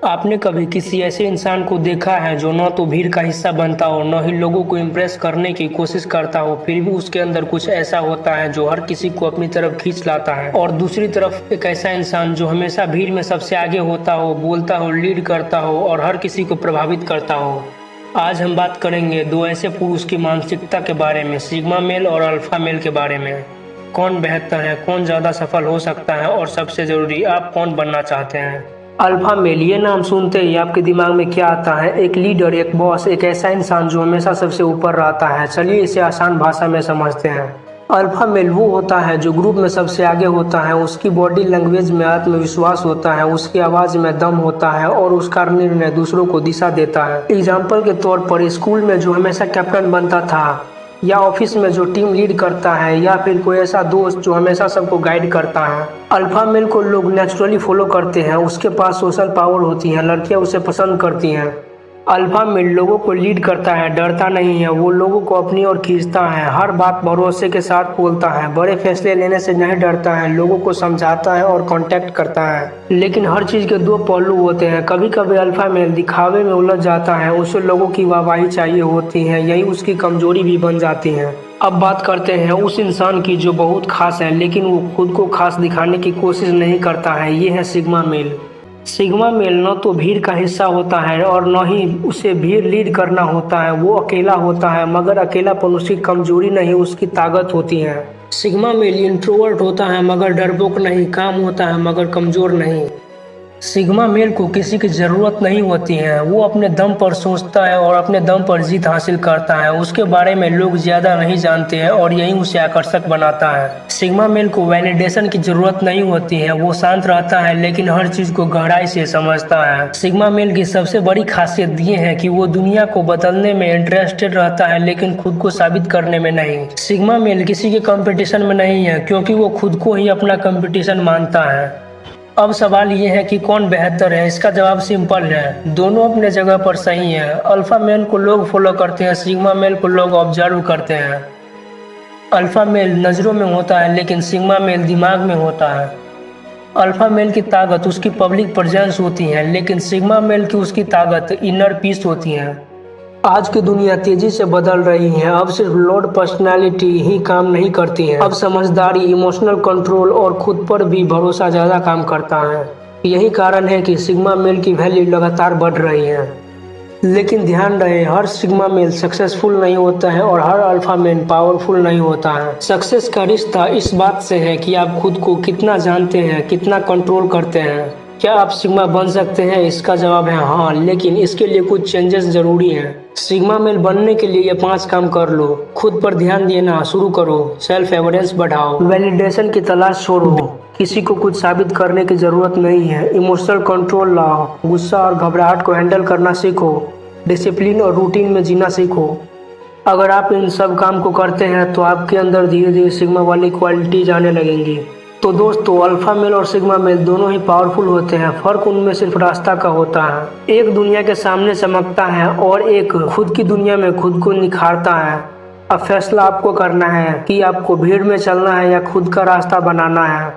आपने कभी किसी ऐसे इंसान को देखा है जो न तो भीड़ का हिस्सा बनता हो, न ही लोगों को इम्प्रेस करने की कोशिश करता हो, फिर भी उसके अंदर कुछ ऐसा होता है जो हर किसी को अपनी तरफ खींच लाता है। और दूसरी तरफ एक ऐसा इंसान जो हमेशा भीड़ में सबसे आगे होता हो, बोलता हो, लीड करता हो और हर किसी को प्रभावित करता हो। आज हम बात करेंगे दो ऐसे पुरुष की मानसिकता के बारे में, सिग्मा मेल और अल्फा मेल के बारे में। कौन बेहतर है, कौन ज़्यादा सफल हो सकता है और सबसे ज़रूरी, आप कौन बनना चाहते हैं। अल्फा मेल, ये नाम सुनते ही आपके दिमाग में क्या आता है? एक लीडर, एक बॉस, एक ऐसा इंसान जो हमेशा सबसे ऊपर रहता है। चलिए इसे आसान भाषा में समझते हैं। अल्फा मेल वो होता है जो ग्रुप में सबसे आगे होता है। उसकी बॉडी लैंग्वेज में आत्मविश्वास होता है, उसकी आवाज में दम होता है और उसका निर्णय दूसरों को दिशा देता है। एग्जाम्पल के तौर पर स्कूल में जो हमेशा कैप्टन बनता था, या ऑफिस में जो टीम लीड करता है, या फिर कोई ऐसा दोस्त जो हमेशा सबको गाइड करता है। अल्फा मेल को लोग नेचुरली फॉलो करते हैं। उसके पास सोशल पावर होती है, लड़कियां उसे पसंद करती हैं। अल्फा मेल लोगों को लीड करता है, डरता नहीं है। वो लोगों को अपनी ओर खींचता है, हर बात भरोसे के साथ बोलता है, बड़े फैसले लेने से नहीं डरता है, लोगों को समझाता है और कांटेक्ट करता है। लेकिन हर चीज के दो पहलू होते हैं। कभी कभी अल्फा मेल दिखावे में उलझ जाता है, उसे लोगों की वाहवाही चाहिए होती है, यही उसकी कमजोरी भी बन जाती है। अब बात करते हैं उस इंसान की जो बहुत खास है, लेकिन वो खुद को खास दिखाने की कोशिश नहीं करता है। ये है सिग्मा मेल। सिग्मा मेल न तो भीड़ का हिस्सा होता है और न ही उसे भीड़ लीड करना होता है। वो अकेला होता है, मगर अकेलापन उसकी कमजोरी नहीं, उसकी ताकत होती है। सिग्मा मेल इंट्रोवर्ट होता है मगर डरपोक नहीं, काम होता है मगर कमजोर नहीं। सिग्मा मेल को किसी की जरूरत नहीं होती है। वो अपने दम पर सोचता है और अपने दम पर जीत हासिल करता है। उसके बारे में लोग ज्यादा नहीं जानते हैं और यही उसे आकर्षक बनाता है। सिग्मा मेल को वैलिडेशन की जरूरत नहीं होती है। वो शांत रहता है लेकिन हर चीज को गहराई से समझता है। सिग्मा मेल की सबसे बड़ी खासियत ये है कि वो दुनिया को बदलने में इंटरेस्टेड रहता है, लेकिन खुद को साबित करने में नहीं। सिग्मा मेल किसी के कंपटीशन में नहीं है, क्योंकि वो खुद को ही अपना कंपटीशन मानता है। अब सवाल ये है कि कौन बेहतर है। इसका जवाब सिंपल है, दोनों अपने जगह पर सही है। अल्फा मेल को लोग फॉलो करते हैं, सिग्मा मेल को लोग ऑब्जर्व करते हैं। अल्फा मेल नज़रों में होता है लेकिन सिग्मा मेल दिमाग में होता है। अल्फा मेल की ताकत उसकी पब्लिक प्रेजेंस होती है, लेकिन सिग्मा मेल की उसकी ताकत इनर पीस होती है। आज की दुनिया तेजी से बदल रही है। अब सिर्फ लोड पर्सनालिटी ही काम नहीं करती है। अब समझदारी, इमोशनल कंट्रोल और खुद पर भी भरोसा ज्यादा काम करता है। यही कारण है कि सिग्मा मेल की वैल्यू लगातार बढ़ रही है। लेकिन ध्यान रहे, हर सिग्मा मेल सक्सेसफुल नहीं होता है और हर अल्फा मेल पावरफुल नहीं होता है। सक्सेस का रिश्ता इस बात से है कि आप खुद को कितना जानते हैं, कितना कंट्रोल करते हैं। क्या आप सिग्मा बन सकते हैं? इसका जवाब है हाँ, लेकिन इसके लिए कुछ चेंजेस जरूरी हैं। सिग्मा मेल बनने के लिए ये 5 काम कर लो। खुद पर ध्यान देना शुरू करो, सेल्फ एविडेंस बढ़ाओ, वैलिडेशन की तलाश छोड़ो, किसी को कुछ साबित करने की जरूरत नहीं है, इमोशनल कंट्रोल लाओ, गुस्सा और घबराहट को हैंडल करना सीखो, डिसिप्लिन और रूटीन में जीना सीखो। अगर आप इन सब काम को करते हैं तो आपके अंदर धीरे धीरे सिग्मा वाली क्वालिटीज आने लगेंगी। तो दोस्तों, अल्फा मेल और सिग्मा मेल दोनों ही पावरफुल होते हैं। फर्क उनमें सिर्फ रास्ता का होता है। एक दुनिया के सामने चमकता है और एक खुद की दुनिया में खुद को निखारता है। अब फैसला आपको करना है कि आपको भीड़ में चलना है या खुद का रास्ता बनाना है।